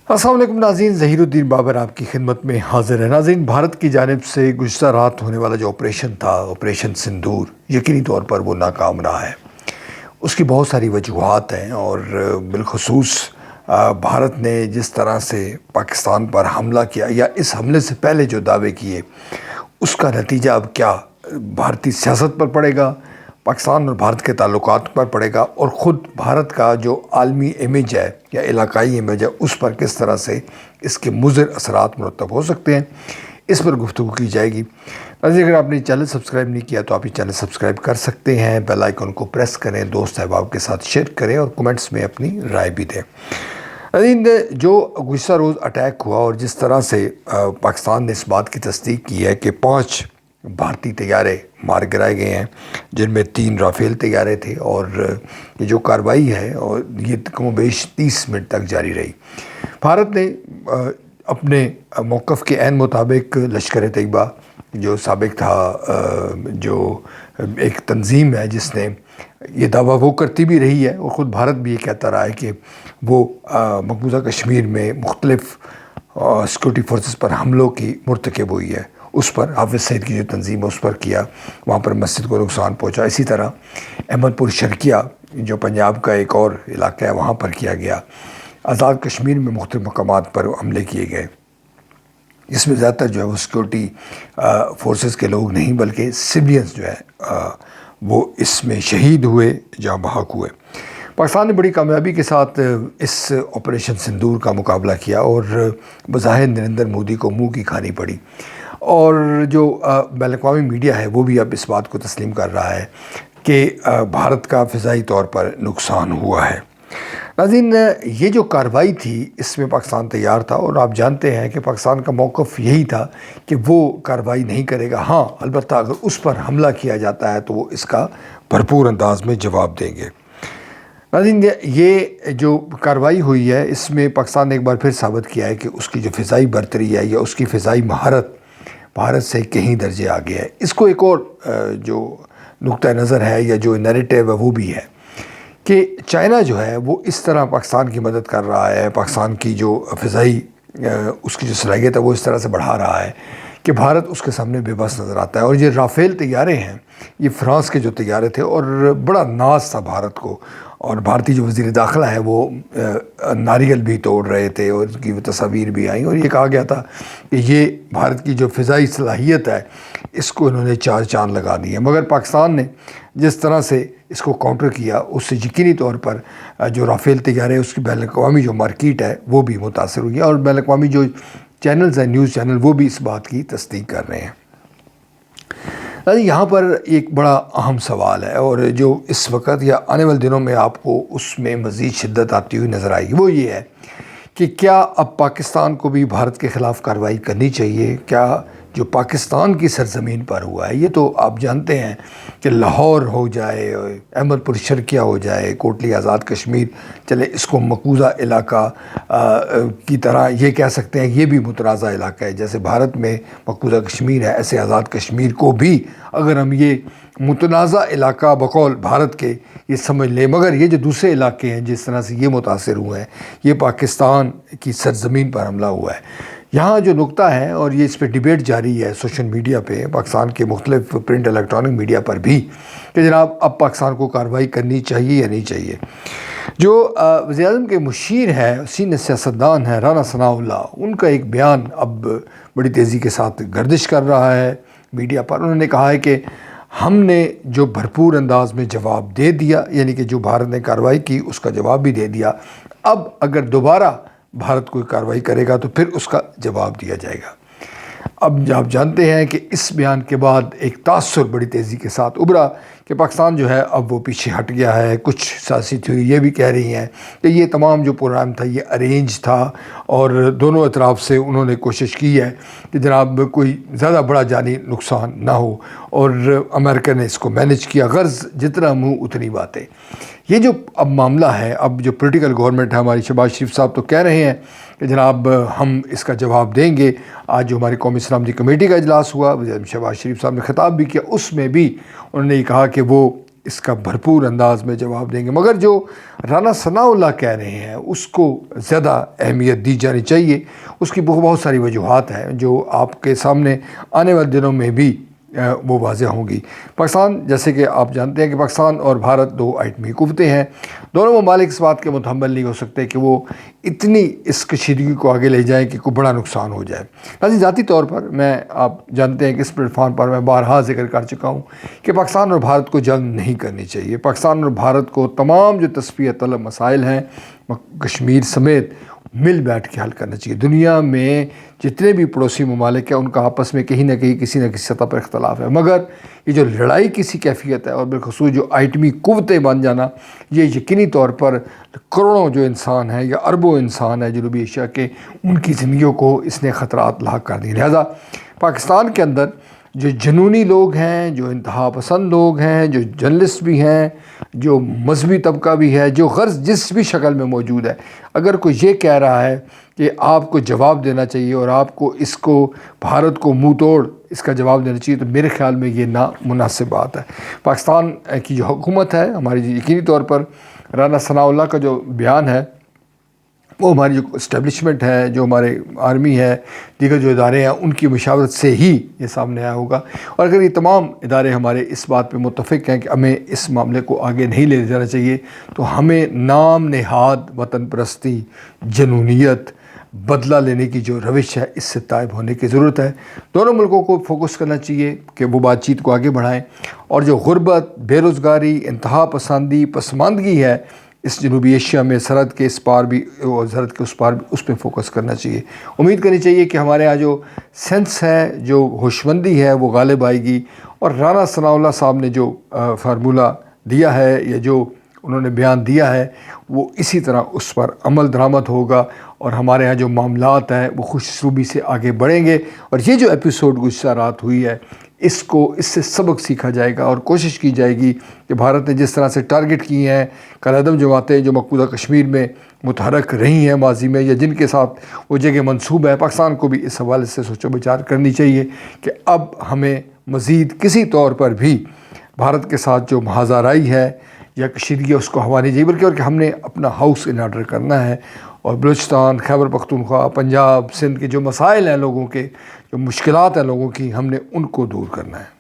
السلام علیکم ناظرین، ظہیر الدین بابر آپ کی خدمت میں حاضر ہے۔ ناظرین، بھارت کی جانب سے گزشتہ رات ہونے والا جو آپریشن تھا، آپریشن سندور، یقینی طور پر وہ ناکام رہا ہے۔ اس کی بہت ساری وجوہات ہیں اور بالخصوص بھارت نے جس طرح سے پاکستان پر حملہ کیا یا اس حملے سے پہلے جو دعوے کیے، اس کا نتیجہ اب کیا بھارتی سیاست پر پڑے گا، پاکستان اور بھارت کے تعلقات پر پڑے گا، اور خود بھارت کا جو عالمی امیج ہے یا علاقائی امیج ہے اس پر کس طرح سے اس کے مضر اثرات مرتب ہو سکتے ہیں، اس پر گفتگو کی جائے گی۔ اگر آپ نے چینل سبسکرائب نہیں کیا تو آپ یہ چینل سبسکرائب کر سکتے ہیں، بیل آئیکن کو پریس کریں، دوست احباب کے ساتھ شیئر کریں اور کومنٹس میں اپنی رائے بھی دیں۔ جو گزشتہ روز اٹیک ہوا اور جس طرح سے پاکستان نے اس بات کی تصدیق کی ہے کہ 5 بھارتی طیارے مار گرائے گئے ہیں، جن میں 3 رافیل طیارے تھے، اور یہ جو کارروائی ہے اور یہ کم و بیش 30 منٹ تک جاری رہی۔ بھارت نے اپنے موقف کے عین مطابق لشکر طیبہ جو سابق تھا، جو ایک تنظیم ہے جس نے یہ دعویٰ وہ کرتی بھی رہی ہے اور خود بھارت بھی یہ کہتا رہا ہے کہ وہ مقبوضہ کشمیر میں مختلف سیکورٹی فورسز پر حملوں کی مرتکب ہوئی ہے، اس پر حافظ سعید کی جو تنظیم ہے اس پر کیا، وہاں پر مسجد کو نقصان پہنچا۔ اسی طرح احمد پور شرقیہ جو پنجاب کا ایک اور علاقہ ہے وہاں پر کیا گیا۔ آزاد کشمیر میں مختلف مقامات پر حملے کیے گئے، اس میں زیادہ تر جو ہے وہ سیکورٹی فورسز کے لوگ نہیں بلکہ سویلینز جو ہے وہ اس میں شہید ہوئے، جاں بحق ہوئے۔ پاکستان نے بڑی کامیابی کے ساتھ اس آپریشن سندور کا مقابلہ کیا اور بظاہر نریندر مودی کو منہ کی کھانی پڑی، اور جو بین الاقوامی میڈیا ہے وہ بھی اب اس بات کو تسلیم کر رہا ہے کہ بھارت کا فضائی طور پر نقصان ہوا ہے۔ ناظرین، یہ جو کارروائی تھی اس میں پاکستان تیار تھا، اور آپ جانتے ہیں کہ پاکستان کا موقف یہی تھا کہ وہ کارروائی نہیں کرے گا، ہاں البتہ اگر اس پر حملہ کیا جاتا ہے تو وہ اس کا بھرپور انداز میں جواب دیں گے۔ ناظرین، یہ جو کارروائی ہوئی ہے اس میں پاکستان نے ایک بار پھر ثابت کیا ہے کہ اس کی جو فضائی برتری ہے یا اس کی فضائی مہارت بھارت سے کہیں درجے آگے ہے۔ اس کو ایک اور جو نقطہ نظر ہے یا جو نیریٹیو ہے وہ بھی ہے کہ چائنا جو ہے وہ اس طرح پاکستان کی مدد کر رہا ہے، پاکستان کی جو فضائی اس کی جو صلاحیت ہے وہ اس طرح سے بڑھا رہا ہے کہ بھارت اس کے سامنے بے بس نظر آتا ہے۔ اور یہ رافیل طیارے ہیں، یہ فرانس کے جو طیارے تھے، اور بڑا ناز تھا بھارت کو، اور بھارتی جو وزیر داخلہ ہے وہ ناریل بھی توڑ رہے تھے اور اس کی وہ تصاویر بھی آئیں، اور یہ کہا گیا تھا کہ یہ بھارت کی جو فضائی صلاحیت ہے اس کو انہوں نے 4 چاند لگا دی ہے۔ مگر پاکستان نے جس طرح سے اس کو کاؤنٹر کیا اس سے یقینی طور پر جو رافیل طیارے اس کی بین الاقوامی جو مارکیٹ ہے وہ بھی متاثر ہوئی ہے، اور بین الاقوامی جو چینلز ہیں، نیوز چینل، وہ بھی اس بات کی تصدیق کر رہے ہیں۔ یہاں پر ایک بڑا اہم سوال ہے، اور جو اس وقت یا آنے والے دنوں میں آپ کو اس میں مزید شدت آتی ہوئی نظر آئے گی، وہ یہ ہے کہ کیا اب پاکستان کو بھی بھارت کے خلاف کارروائی کرنی چاہیے؟ کیا جو پاکستان کی سرزمین پر ہوا ہے، یہ تو آپ جانتے ہیں کہ لاہور ہو جائے، احمد پور شرقیہ ہو جائے، کوٹلی آزاد کشمیر چلے، اس کو مقبوضہ علاقہ کی طرح یہ کہہ سکتے ہیں، یہ بھی متنازع علاقہ ہے۔ جیسے بھارت میں مقبوضہ کشمیر ہے، ایسے آزاد کشمیر کو بھی اگر ہم یہ متنازع علاقہ بقول بھارت کے یہ سمجھ لیں، مگر یہ جو دوسرے علاقے ہیں جس طرح سے یہ متاثر ہوئے ہیں، یہ پاکستان کی سرزمین پر حملہ ہوا ہے۔ یہاں جو نقطہ ہے، اور یہ اس پہ ڈیبیٹ جاری ہے سوشل میڈیا پہ، پاکستان کے مختلف پرنٹ الیکٹرانک میڈیا پر بھی، کہ جناب اب پاکستان کو کارروائی کرنی چاہیے یا نہیں چاہیے۔ جو وزیر اعظم کے مشیر ہے، سینئر سیاستدان ہے رانا ثناء اللہ، ان کا ایک بیان اب بڑی تیزی کے ساتھ گردش کر رہا ہے میڈیا پر۔ انہوں نے کہا ہے کہ ہم نے جو بھرپور انداز میں جواب دے دیا، یعنی کہ جو بھارت نے کارروائی کی اس کا جواب بھی دے دیا، اب اگر دوبارہ بھارت کوئی کارروائی کرے گا تو پھر اس کا جواب دیا جائے گا۔ اب آپ جانتے ہیں کہ اس بیان کے بعد ایک تاثر بڑی تیزی کے ساتھ ابھرا کہ پاکستان جو ہے اب وہ پیچھے ہٹ گیا ہے۔ کچھ سیاسی تھیوری یہ بھی کہہ رہی ہیں کہ یہ تمام جو پروگرام تھا یہ ارینج تھا، اور دونوں اطراف سے انہوں نے کوشش کی ہے کہ جناب کوئی زیادہ بڑا جانی نقصان نہ ہو، اور امریکہ نے اس کو مینج کیا، غرض جتنا منہ اتنی باتیں۔ یہ جو اب معاملہ ہے، اب جو پولیٹیکل گورنمنٹ ہے ہماری، شہباز شریف صاحب تو کہہ رہے ہیں کہ جناب ہم اس کا جواب دیں گے۔ آج جو ہماری قومی سلامتی کمیٹی کا اجلاس ہوا، وزیر اعظم شہباز شریف صاحب نے خطاب بھی کیا، اس میں بھی انہوں نے کہا کہ وہ اس کا بھرپور انداز میں جواب دیں گے، مگر جو رانا ثناء اللہ کہہ رہے ہیں اس کو زیادہ اہمیت دی جانی چاہیے۔ اس کی بہت ساری وجوہات ہیں جو آپ کے سامنے آنے والے دنوں میں بھی وہ واضح ہوں گی۔ پاکستان، جیسے کہ آپ جانتے ہیں کہ پاکستان اور بھارت دو ایٹمی قوتیں ہیں، دونوں ممالک اس بات کے متحمل نہیں ہو سکتے کہ وہ اتنی اس کشیدگی کو آگے لے جائیں کہ کوئی بڑا نقصان ہو جائے۔ ناظرین، ذاتی طور پر آپ جانتے ہیں کہ اس پلیٹ فارم پر میں بارہا ذکر کر چکا ہوں کہ پاکستان اور بھارت کو جنگ نہیں کرنی چاہیے۔ پاکستان اور بھارت کو تمام جو تصفیہ طلب مسائل ہیں کشمیر سمیت مل بیٹھ کے حل کرنا چاہیے۔ دنیا میں جتنے بھی پڑوسی ممالک ہیں ان کا آپس میں کہیں نہ کہیں کسی نہ کسی سطح پر اختلاف ہے، مگر یہ جو لڑائی کسی کیفیت ہے اور بالخصوص جو ایٹمی قوتیں بن جانا، یہ یقینی طور پر کروڑوں جو انسان ہیں یا اربوں انسان ہیں جنوبی ایشیا کے، ان کی زندگیوں کو اس نے خطرات لاحق کر دی۔ لہٰذا پاکستان کے اندر جو جنونی لوگ ہیں، جو انتہا پسند لوگ ہیں، جو جرنلسٹ بھی ہیں، جو مذہبی طبقہ بھی ہے، جو غرض جس بھی شکل میں موجود ہے، اگر کوئی یہ کہہ رہا ہے کہ آپ کو جواب دینا چاہیے اور آپ کو اس کو بھارت کو منہ توڑ اس کا جواب دینا چاہیے، تو میرے خیال میں یہ نامناسب بات ہے۔ پاکستان کی جو حکومت ہے ہماری، یقینی طور پر رانا ثناء اللہ کا جو بیان ہے وہ ہماری جو اسٹیبلشمنٹ ہے، جو ہمارے آرمی ہے، دیگر جو ادارے ہیں، ان کی مشاورت سے ہی یہ سامنے آیا ہوگا۔ اور اگر یہ تمام ادارے ہمارے اس بات پہ متفق ہیں کہ ہمیں اس معاملے کو آگے نہیں لے جانا چاہیے، تو ہمیں نام نہاد وطن پرستی، جنونیت، بدلہ لینے کی جو روش ہے اس سے تائب ہونے کی ضرورت ہے۔ دونوں ملکوں کو فوکس کرنا چاہیے کہ وہ بات چیت کو آگے بڑھائیں، اور جو غربت، بے روزگاری، انتہا پسندی، پسماندگی ہے اس جنوبی ایشیا میں، سرحد کے اس پار بھی اور سرحد کے اس پار بھی، اس پہ فوکس کرنا چاہیے۔ امید کرنی چاہیے کہ ہمارے ہاں جو سینس ہے، جو ہوشمندی ہے، وہ غالب آئے گی، اور رانا ثناء اللہ صاحب نے جو فارمولہ دیا ہے یا جو انہوں نے بیان دیا ہے وہ اسی طرح اس پر عمل درآمد ہوگا، اور ہمارے ہاں جو معاملات ہیں وہ خوش اسلوبی سے آگے بڑھیں گے۔ اور یہ جو ایپیسوڈ گزشتہ رات ہوئی ہے، اس سے سبق سیکھا جائے گا، اور کوشش کی جائے گی کہ بھارت نے جس طرح سے ٹارگٹ کی ہیں کالعدم جماعتیں جو مقبوضہ کشمیر میں متحرک رہی ہیں ماضی میں، یا جن کے ساتھ وہ جگہ منسوب ہے، پاکستان کو بھی اس حوالے سے سوچ و بچار کرنی چاہیے کہ اب ہمیں مزید کسی طور پر بھی بھارت کے ساتھ جو محاذ آرائی ہے یا کشیدگی ہے اس کو ہوا نہیں چاہیے، بلکہ اور کہ ہم نے اپنا ہاؤس ان آرڈر کرنا ہے، اور بلوچستان، خیبر پختونخوا، پنجاب، سندھ کے جو مسائل ہیں لوگوں کے، جو مشکلات ہیں لوگوں کی، ہم نے ان کو دور کرنا ہے۔